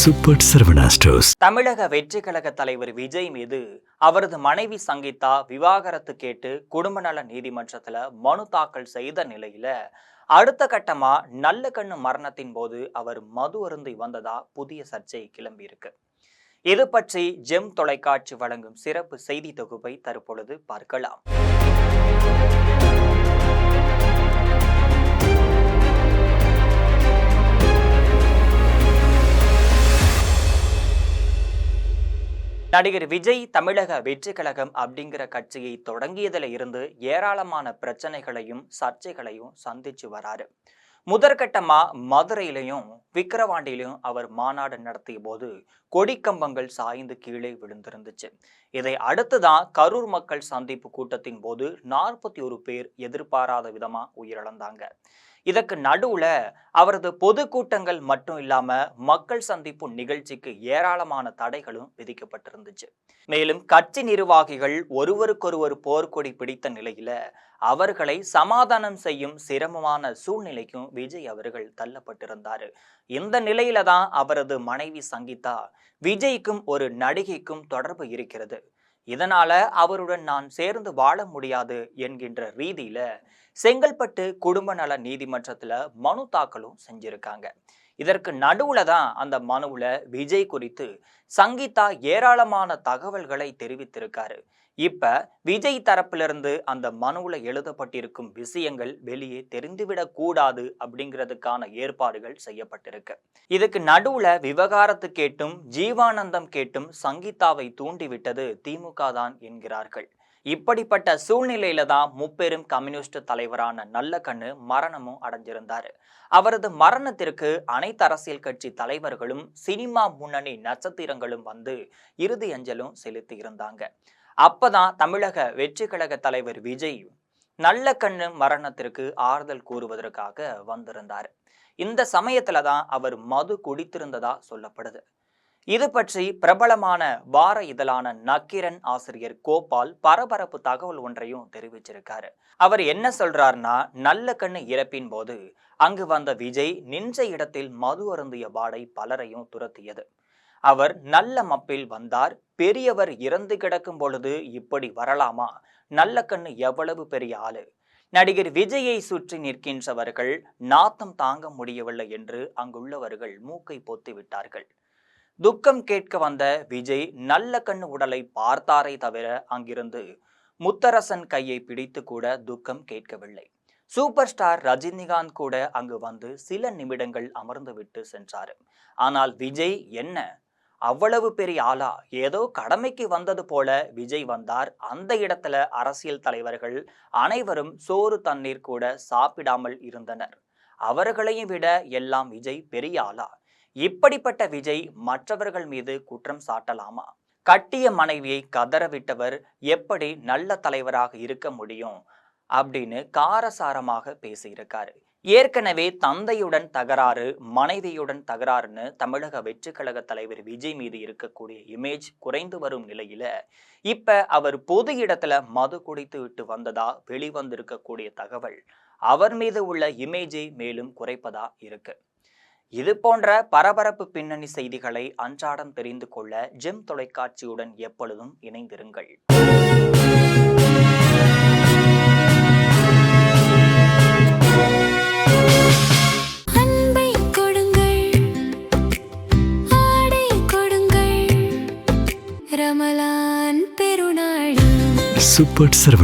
Super Saravana stores. தமிழக வெற்றி கழக தலைவர் விஜய் மீது அவரது மனைவி சங்கீதா விவாகரத்து கேட்டு குடும்ப நல நீதிமன்றத்துல மனு தாக்கல் செய்த நிலையில அடுத்த கட்டமா நல்லகண்ணு மரணத்தின் போது அவர் மது அருந்தி வந்ததா புதிய சர்ச்சை கிளம்பி இருக்கு. இது பற்றி ஜெம் தொலைக்காட்சி வழங்கும் சிறப்பு செய்தி தொகுப்பை தற்பொழுது பார்க்கலாம். நடிகர் விஜய் தமிழக வெற்றி கழகம் அப்படிங்கிற கட்சியை தொடங்கியதுல இருந்து ஏராளமான பிரச்சனைகளையும் சர்ச்சைகளையும் சந்திச்சு வராரு. முதற்கட்டமா மதுரையிலையும் விக்கிரவாண்டியிலையும் அவர் மாநாடு நடத்திய போது கொடிக்கம்பங்கள் சாய்ந்து கீழே விழுந்திருந்துச்சு. இதை அடுத்துதான் கரூர் மக்கள் சந்திப்பு கூட்டத்தின் போது 41 பேர் எதிர்பாராத விதமா உயிரிழந்தாங்க. இதற்கு நடுவுல அவரது பொதுக்கூட்டங்கள் மட்டும் இல்லாம மக்கள் சந்திப்பு நிகழ்ச்சிக்கு ஏராளமான தடைகளும் விதிக்கப்பட்டிருந்துச்சு. மேலும் கட்சி நிர்வாகிகள் ஒருவருக்கொருவர் போர்க்கொடி பிடித்த நிலையில அவர்களை சமாதானம் செய்யும் சிரமமான சூழ்நிலைக்கும் விஜய் அவர்கள் தள்ளப்பட்டிருந்தாரு. இந்த நிலையில தான் அவரது மனைவி சங்கீதா விஜய்க்கும் ஒரு நடிகைக்கும் தொடர்பு இருக்கிறது, இதனால அவருடன் நான் சேர்ந்து வாழ முடியாது என்கின்ற ரீதியில செங்கல்பட்டு குடும்ப நல நீதிமன்றத்துல மனு தாக்கலும் செஞ்சிருக்காங்க. இதற்கு நடுவுல தான் அந்த மனுவுல விஜய் குறித்து சங்கீதா ஏராளமான தகவல்களை தெரிவித்திருக்காரு. இப்ப விஜய் தரப்பிலிருந்து அந்த மனுவுல எழுதப்பட்டிருக்கும் விஷயங்கள் வெளியே தெரிந்துவிடக் கூடாது அப்படிங்கிறதுக்கான ஏற்பாடுகள் செய்யப்பட்டிருக்கு. இதுக்கு நடுவுல விவகாரத்து கேட்டும் ஜீவானந்தம் கேட்டும் சங்கீதாவை தூண்டிவிட்டது திமுக தான் என்கிறார்கள். இப்படிப்பட்ட சூழ்நிலையில தான் முப்பெரும் கம்யூனிஸ்ட் தலைவரான நல்லகண்ணு மரணமும் அடைஞ்சிருந்தாரு. அவரது மரணத்திற்கு அனைத்து அரசியல் கட்சி தலைவர்களும் சினிமா முன்னணி நட்சத்திரங்களும் வந்து இறுதி அஞ்சலும் செலுத்தி இருந்தாங்க. அப்பதான் தமிழக வெற்றி கழக தலைவர் விஜய் நல்லகண்ணு மரணத்திற்கு ஆறுதல் கூறுவதற்காக வந்திருந்தார். இந்த சமயத்துலதான் அவர் மது குடித்திருந்ததா சொல்லப்படுது. இது பற்றி பிரபலமான வார இதழான நக்கீரன் ஆசிரியர் கோபால் பரபரப்பு தகவல் ஒன்றையும் தெரிவிச்சிருக்காரு. அவர் என்ன சொல்றாருன்னா, நல்லகண்ணு இறப்பின் போது அங்கு வந்த விஜய் நின்ற இடத்தில் மது அருந்திய வாடை பலரையும் துரத்தியது. அவர் நல்ல மப்பில் வந்தார். பெரியவர் இறந்து கிடக்கும் பொழுது இப்படி வரலாமா? நல்லகண்ணு எவ்வளவு பெரிய ஆளு. நடிகர் விஜயை சுற்றி நிற்கின்றவர்கள் நாத்தம் தாங்க முடியவில்லை என்று அங்குள்ளவர்கள் மூக்கை பொத்தி விட்டார்கள். துக்கம் கேட்க வந்த விஜய் நல்லகண்ணு உடலை பார்த்தாரை தவிர அங்கிருந்து முத்தரசன் கையை பிடித்து கூட துக்கம் கேட்கவில்லை. சூப்பர் ஸ்டார் ரஜினிகாந்த் கூட அங்கு வந்து சில நிமிடங்கள் அமர்ந்து விட்டு சென்றார். ஆனால் விஜய் என்ன அவ்வளவு பெரிய ஆளா? ஏதோ கடமைக்கு வந்தது போல விஜய் வந்தார். அந்த இடத்துல அரசியல் தலைவர்கள் அனைவரும் சோறு தண்ணீர் கூட சாப்பிடாமல் இருந்தனர். அவர்களையும் விட எல்லாம் விஜய் பெரிய ஆளா? இப்படிப்பட்ட விஜய் மற்றவர்கள் மீது குற்றம் சாட்டலாமா? கட்டிய மனைவியை கதறவிட்டவர் எப்படி நல்ல தலைவராக இருக்க முடியும் அப்படின்னு காரசாரமாக பேசியிருக்காரு. ஏற்கனவே தந்தையுடன் தகராறு, மனைவியுடன் தகராறுன்னு தமிழக வெற்றி கழக தலைவர் விஜய் மீது இருக்கக்கூடிய இமேஜ் குறைந்து வரும் நிலையில இப்ப அவர் பொது இடத்துல மது குடித்து விட்டு வந்ததா வெளிவந்திருக்கக்கூடிய தகவல் அவர் மீது உள்ள இமேஜை மேலும் குறைப்பதா இருக்கு. இது போன்ற பரபரப்பு பின்னணி செய்திகளை அன்றாடம் தெரிந்து கொள்ள ஜெம் தொலைக்காட்சியுடன் எப்பொழுதும் இணைந்திருங்கள். சூப்பர் சரவணா.